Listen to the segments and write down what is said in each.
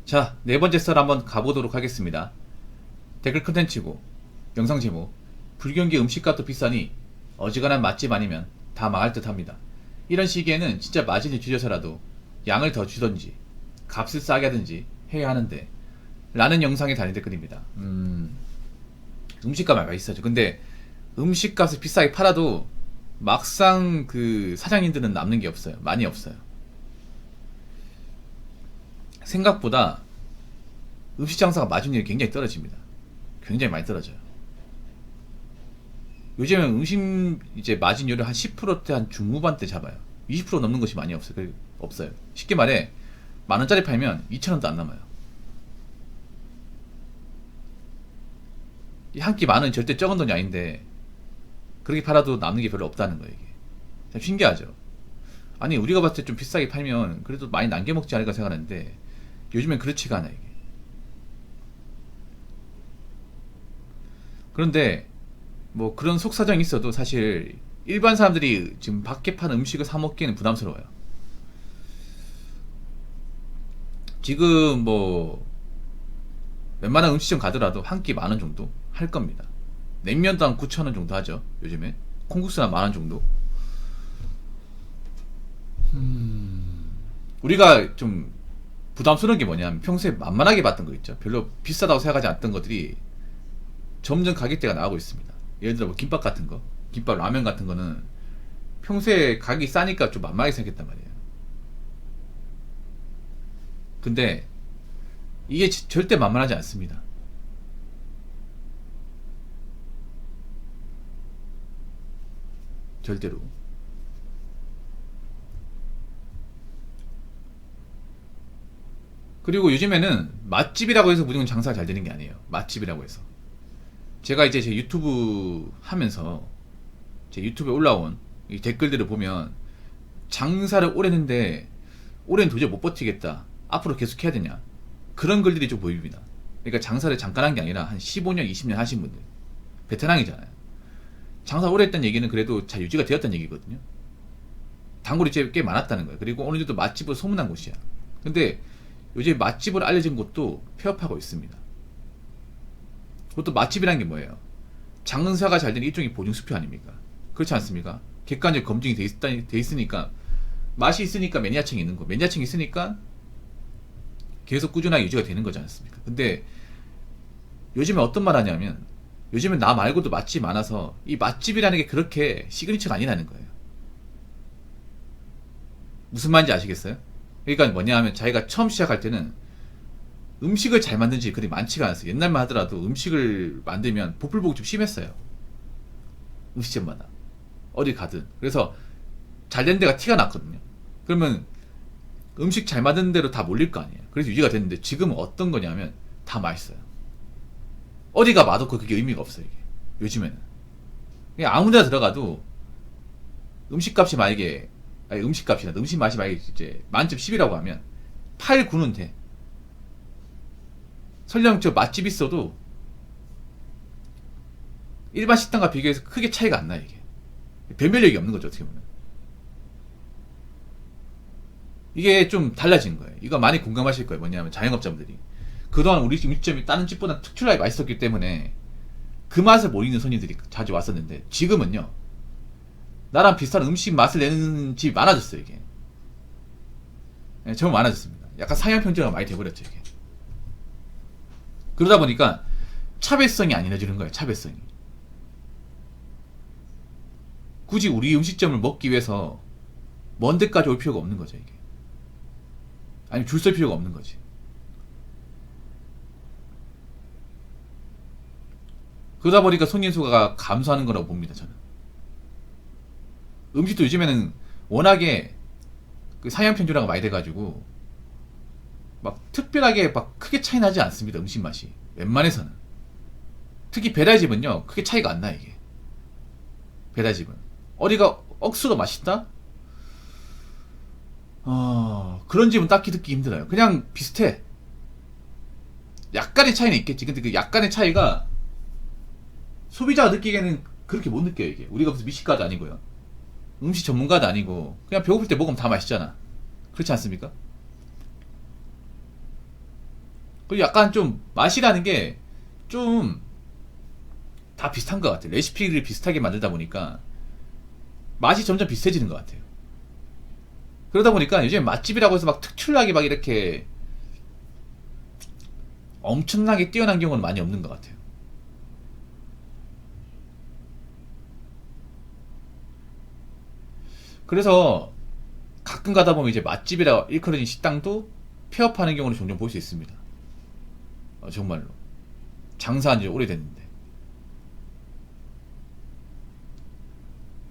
자, 네 번째 썰 한번 가보도록 하겠습니다. 댓글 컨텐츠고 영상 제목, 불경기 음식값도 비싸니 어지간한 맛집 아니면 다 망할 듯 합니다. 이런 시기에는 진짜 마진을 줄여서라도 양을 더 주던지 값을 싸게 하든지 해야 하는데 라는 영상의 단위 댓글입니다. 음식값 말가 있어죠. 근데 음식값을 비싸게 팔아도 막상 그 사장님들은 남는 게 없어요. 많이 없어요. 생각보다 음식 장사가 마진율이 굉장히 떨어집니다. 굉장히 많이 떨어져요. 요즘은 음식 이제 마진율을 한 10%대 한 중후반대 잡아요. 20% 넘는 것이 많이 없어요. 없어요. 쉽게 말해 만원짜리 팔면 2,000원도 안 남아요. 이 한 끼 만원 절대 적은 돈이 아닌데 그렇게 팔아도 남는 게 별로 없다는 거예요. 이게 참 신기하죠. 아니 우리가 봤을 때 좀 비싸게 팔면 그래도 많이 남겨 먹지 않을까 생각하는데 요즘엔 그렇지가 않아요. 이게. 그런데 뭐 그런 속사정이 있어도 사실 일반 사람들이 지금 밖에 파는 음식을 사 먹기에는 부담스러워요. 지금 뭐 웬만한 음식점 가더라도 한 끼 만원 정도 할 겁니다. 냉면도 한 9,000원 정도 하죠. 요즘에 콩국수는 한 만원 정도. 우리가 좀 부담스러운 게 뭐냐면 평소에 만만하게 봤던 거 있죠. 별로 비싸다고 생각하지 않았던 것들이 점점 가격대가 나가고 있습니다. 예를 들어 뭐 김밥 같은 거, 김밥 라면 같은 거는 평소에 가격이 싸니까 좀 만만하게 생각했단 말이에요. 근데 이게 절대 만만하지 않습니다. 절대로. 그리고 요즘에는 맛집이라고 해서 무조건 장사가 잘 되는 게 아니에요. 맛집이라고 해서. 제가 이제 제 유튜브 하면서 제 유튜브에 올라온 이 댓글들을 보면 장사를 오래 했는데 올해는 도저히 못 버티겠다. 앞으로 계속 해야 되냐. 그런 글들이 좀 보입니다. 그러니까 장사를 잠깐 한 게 아니라 한 15년, 20년 하신 분들. 베테랑이잖아요. 장사 오래 했다는 얘기는 그래도 잘 유지가 되었다는 얘기거든요. 단골이 꽤 많았다는 거예요. 그리고 어느 정도 맛집으로 소문난 곳이야. 근데 요즘 맛집으로 알려진 곳도 폐업하고 있습니다. 그것도 맛집이라는 게 뭐예요? 장사가 잘 되는 일종의 보증수표 아닙니까? 그렇지 않습니까? 객관적 검증이 돼 있으니까 맛이 있으니까 매니아층이 있는 거, 매니아층이 있으니까 계속 꾸준하게 유지가 되는 거지 않습니까? 근데 요즘에 어떤 말 하냐면 요즘에 나 말고도 맛집 많아서 이 맛집이라는 게 그렇게 시그니처가 아니라는 거예요. 무슨 말인지 아시겠어요? 그러니까 뭐냐 하면 자기가 처음 시작할 때는 음식을 잘 만든 집이 그리 많지가 않았어요. 옛날만 하더라도 음식을 만들면 보풀복이 좀 심했어요. 음식점마다. 어디 가든. 그래서 잘 된 데가 티가 났거든요. 그러면 음식 잘 만든 대로 다 몰릴 거 아니에요. 그래서 유지가 됐는데 지금은 어떤 거냐면 다 맛있어요. 어디가 맛없고 그게 의미가 없어요. 이게. 요즘에는. 그냥 아무 데나 들어가도 음식값이 만약에 아니 음식값이나 음식 맛이 만약에 이제 만점 10이라고 하면 8, 9는 돼. 설령 저 맛집 있어도 일반 식당과 비교해서 크게 차이가 안 나요. 이게 변별력이 없는 거죠. 어떻게 보면 이게 좀 달라진 거예요. 이거 많이 공감하실 거예요. 뭐냐면 자영업자분들이 그동안 우리 음식점이 다른 집보다 특출나게 맛있었기 때문에 그 맛을 모르는 손님들이 자주 왔었는데 지금은요 나랑 비슷한 음식 맛을 내는 집이 많아졌어요. 이게 정말 많아졌습니다. 약간 상향 평준화가 많이 돼버렸죠. 이게 그러다 보니까 차별성이 안 이루어지는 거예요. 차별성이 굳이 우리 음식점을 먹기 위해서 먼 데까지 올 필요가 없는 거죠. 이게 아니면 줄 설 필요가 없는 거지. 그러다 보니까 손님 수가 감소하는 거라고 봅니다. 저는 음식도 요즘에는 워낙에 그 상향 평준화가 많이 돼가지고 막 특별하게 막 크게 차이 나지 않습니다. 음식 맛이 웬만해서는. 특히 배달집은요 크게 차이가 안 나. 이게 배달집은 어디가 억수로 맛있다? 그런 집은 딱히 듣기 힘들어요. 그냥 비슷해. 약간의 차이는 있겠지. 근데 그 약간의 차이가 소비자가 느끼기에는 그렇게 못 느껴요. 이게 우리가 무슨 미식가도 아니고요, 음식 전문가도 아니고 그냥 배고플 때 먹으면 다 맛있잖아. 그렇지 않습니까? 그리고 약간 좀 맛이라는 게 좀 다 비슷한 것 같아요. 레시피를 비슷하게 만들다 보니까 맛이 점점 비슷해지는 것 같아요. 그러다 보니까 요즘 맛집이라고 해서 막 특출나게 막 이렇게 엄청나게 뛰어난 경우는 많이 없는 것 같아요. 그래서 가끔 가다 보면 이제 맛집이라 일컬어진 식당도 폐업하는 경우를 종종 볼 수 있습니다. 정말로. 장사한 지 오래됐는데.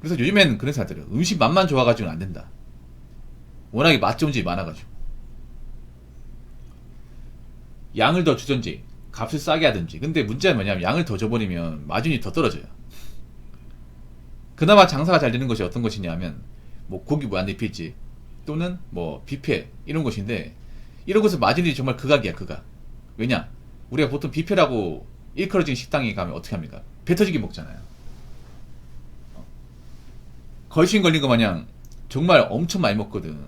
그래서 요즘엔 그런 사람들은 음식 맛만 좋아가지고는 안 된다. 워낙에 맛 좋은 집이 많아가지고. 양을 더 주든지, 값을 싸게 하든지. 근데 문제는 뭐냐면 양을 더 줘버리면 마진이 더 떨어져요. 그나마 장사가 잘 되는 것이 어떤 것이냐면, 뭐 고기 무한 리필집, 또는 뭐 뷔페, 이런 것인데, 이런 것은 마진이 정말 극악이야, 극악. 왜냐? 우리가 보통 뷔페라고 일컬어진 식당에 가면 어떻게 합니까? 배 터지게 먹잖아요. 걸신 걸린 거 마냥 정말 엄청 많이 먹거든.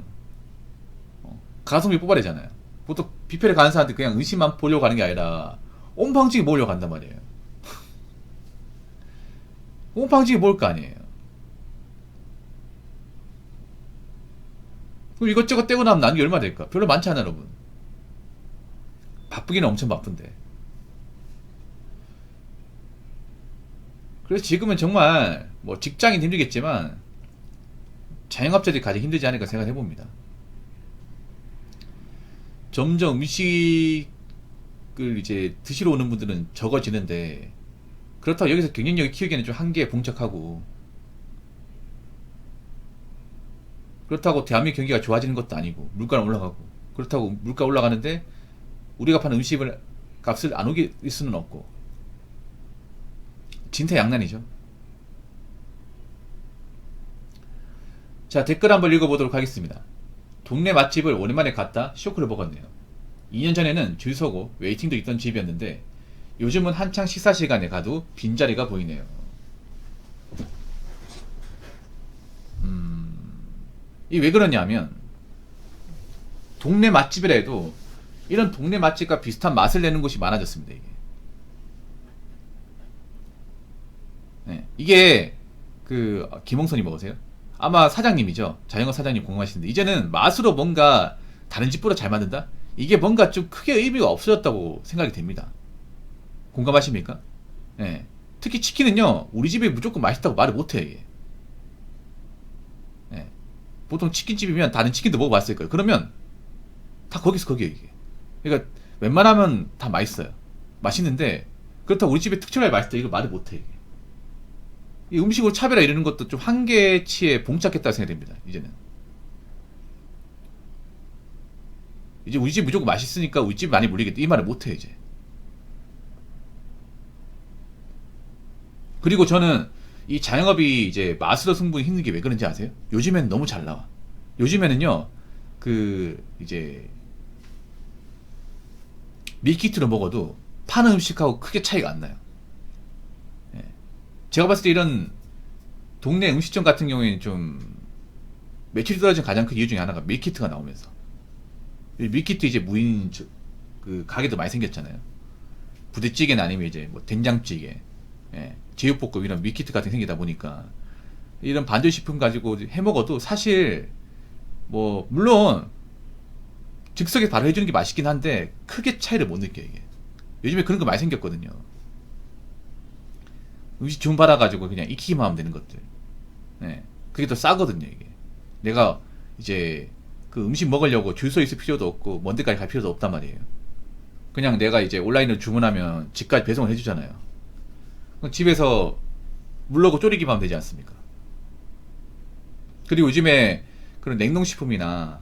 가성비 뽑아내잖아요. 보통 뷔페를 가는 사람들 그냥 음식만 보려고 가는 게 아니라 온방지게 먹으려고 간단 말이에요. 온방지게 먹을 거 아니에요. 그럼 이것저것 떼고 나면 남는 게 얼마 될까? 별로 많지 않아, 여러분. 바쁘기는 엄청 바쁜데. 그래서 지금은 정말 뭐 직장인 힘들겠지만 자영업자들이 가장 힘들지 않을까 생각해 봅니다. 점점 음식을 이제 드시러 오는 분들은 적어지는데, 그렇다고 여기서 경쟁력을 키우기에는 좀 한계에 봉착하고, 그렇다고 대한민국 경기가 좋아지는 것도 아니고, 물가는 올라가고, 그렇다고 물가 올라가는데 우리가 파는 음식을 값을 안 오길 수는 없고, 진퇴양난이죠. 자, 댓글 한번 읽어보도록 하겠습니다. 동네 맛집을 오랜만에 갔다 쇼크를 먹었네요. 2년 전에는 줄 서고 웨이팅도 있던 집이었는데 요즘은 한창 식사 시간에 가도 빈자리가 보이네요. 이게 왜 그러냐면, 동네 맛집이라 해도 이런 동네 맛집과 비슷한 맛을 내는 곳이 많아졌습니다. 이게, 네. 이게 그 김홍선이 먹으세요? 아마 사장님이죠. 자영업 사장님 공감하시는데, 이제는 맛으로 뭔가 다른 집보다 잘 만든다? 이게 뭔가 좀 크게 의미가 없어졌다고 생각이 됩니다. 공감하십니까? 예. 특히 치킨은요, 우리 집이 무조건 맛있다고 말을 못해요, 이게. 예. 보통 치킨집이면 다른 치킨도 먹어봤을 거예요. 그러면 다 거기서 거기에요, 이게. 그러니까 웬만하면 다 맛있어요. 맛있는데, 그렇다고 우리 집에 특별하게 맛있다, 이거 말을 못해요, 이게. 이 음식으로 차별화 이러는 것도 좀 한계치에 봉착했다고 생각됩니다, 이제는. 이제 우리 집 무조건 맛있으니까 우리 집 많이 물리겠다, 이 말을 못해요, 이제. 그리고 저는 이 자영업이 이제 맛으로 승부는 힘든 게 왜 그런지 아세요? 요즘에는 너무 잘 나와. 요즘에는요, 그 이제 밀키트로 먹어도 파는 음식하고 크게 차이가 안 나요. 예. 제가 봤을 때 이런 동네 음식점 같은 경우에는 좀 매출이 떨어진 가장 큰 이유 중에 하나가 밀키트가 나오면서, 이 밀키트 이제 무인 그 가게도 많이 생겼잖아요. 부대찌개나 아니면 이제 뭐 된장찌개, 예, 제육볶음 이런 밀키트 같은 게 생기다 보니까 이런 반조식품 가지고 해 먹어도 사실 뭐 물론 즉석에 바로 해주는 게 맛있긴 한데 크게 차이를 못 느껴요, 이게. 요즘에 그런 거 많이 생겼거든요. 음식 주문 받아가지고 그냥 익히기만 하면 되는 것들. 네. 그게 더 싸거든요, 이게. 내가 이제 그 음식 먹으려고 줄 서 있을 필요도 없고 먼 데까지 갈 필요도 없단 말이에요. 그냥 내가 이제 온라인으로 주문하면 집까지 배송을 해주잖아요. 그럼 집에서 물르고 졸이기만 하면 되지 않습니까? 그리고 요즘에 그런 냉동식품이나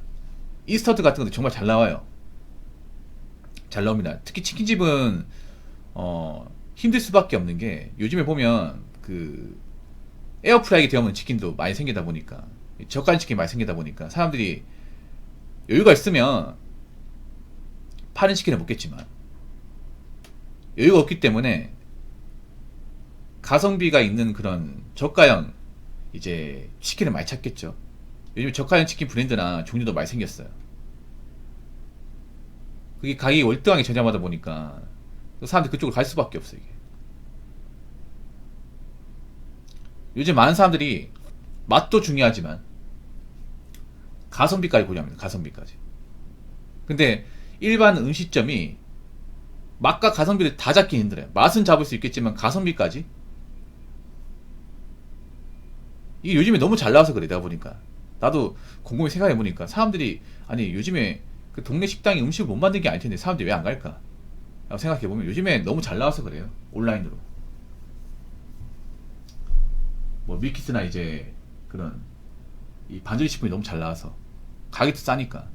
인스턴트 같은 것도 정말 잘 나와요. 잘 나옵니다. 특히 치킨집은 힘들 수밖에 없는 게, 요즘에 보면 그 에어프라이기 되어오는 치킨도 많이 생기다 보니까, 저가는 치킨 많이 생기다 보니까 사람들이 여유가 있으면 파는 치킨을 먹겠지만 여유가 없기 때문에 가성비가 있는 그런 저가형 이제 치킨을 많이 찾겠죠. 요즘 저가형 치킨 브랜드나 종류도 많이 생겼어요. 그게 가격이 월등하게 저렴하다 보니까 사람들이 그쪽으로 갈 수밖에 없어요. 이게. 요즘 많은 사람들이 맛도 중요하지만 가성비까지 고려합니다. 가성비까지. 근데 일반 음식점이 맛과 가성비를 다 잡기 힘들어요. 맛은 잡을 수 있겠지만 가성비까지? 이게 요즘에 너무 잘 나와서 그래. 내가 보니까 나도 곰곰이 생각해보니까 사람들이 아니 요즘에 그 동네 식당이 음식을 못 만든 게 아닐 텐데 사람들이 왜 안 갈까 라고 생각해보면 요즘에 너무 잘 나와서 그래요. 온라인으로 뭐 밀키트나 이제 그런 이 반절 식품이 너무 잘 나와서 가격도 싸니까.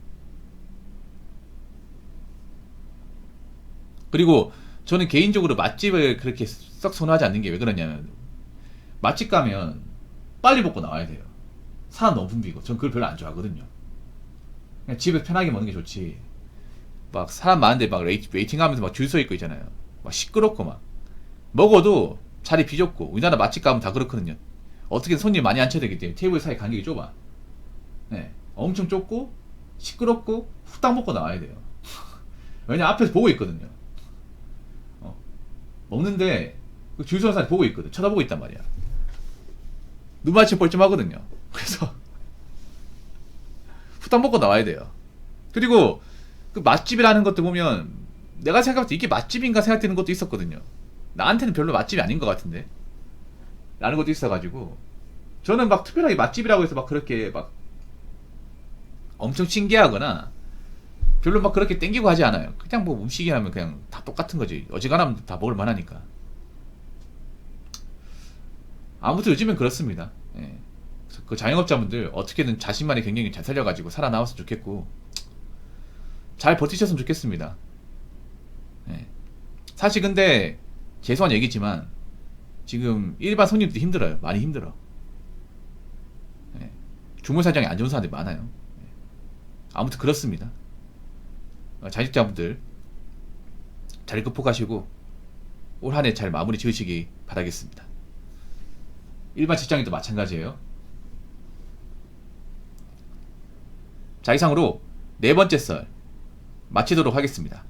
그리고 저는 개인적으로 맛집을 그렇게 썩 선호하지 않는 게 왜 그러냐면 맛집 가면 빨리 먹고 나와야 돼요. 사람 너무 붐비고 전 그걸 별로 안 좋아하거든요. 그냥 집에서 편하게 먹는 게 좋지. 막 사람 많은데 막 웨이팅 하면서 막 줄 서 있고 있잖아요. 막 시끄럽고 막 먹어도 자리 비좁고 우리나라 맛집 가면 다 그렇거든요. 어떻게든 손님 많이 앉혀야 되기 때문에 테이블 사이 간격이 좁아. 네, 엄청 좁고 시끄럽고 후딱 먹고 나와야 돼요. 왜냐 앞에서 보고 있거든요. 먹는데 줄 서는 사람이 보고 있거든. 쳐다보고 있단 말이야. 눈맞이 뻘쭘하거든요. 그래서 후딱 먹고 나와야 돼요. 그리고 그 맛집이라는 것도 보면 내가 생각할 때 이게 맛집인가 생각되는 것도 있었거든요. 나한테는 별로 맛집이 아닌 것 같은데 라는 것도 있어가지고 저는 막 특별하게 맛집이라고 해서 막 그렇게 막 엄청 신기하거나 별로 막 그렇게 땡기고 하지 않아요. 그냥 뭐 음식이라면 그냥 다 똑같은 거지. 어지간하면 다 먹을 만하니까. 아무튼 요즘엔 그렇습니다. 예. 그 자영업자분들 어떻게든 자신만의 경영이 잘 살려가지고 살아나왔으면 좋겠고 잘 버티셨으면 좋겠습니다. 예. 사실 근데 죄송한 얘기지만 지금 일반 손님들이 힘들어요. 많이 힘들어. 예. 주문 사정이 안 좋은 사람들이 많아요. 예. 아무튼 그렇습니다. 자직자분들 잘 극복하시고 올 한 해 잘 마무리 지으시기 바라겠습니다. 일반 직장인도 마찬가지예요. 자, 이상으로 네 번째 썰 마치도록 하겠습니다.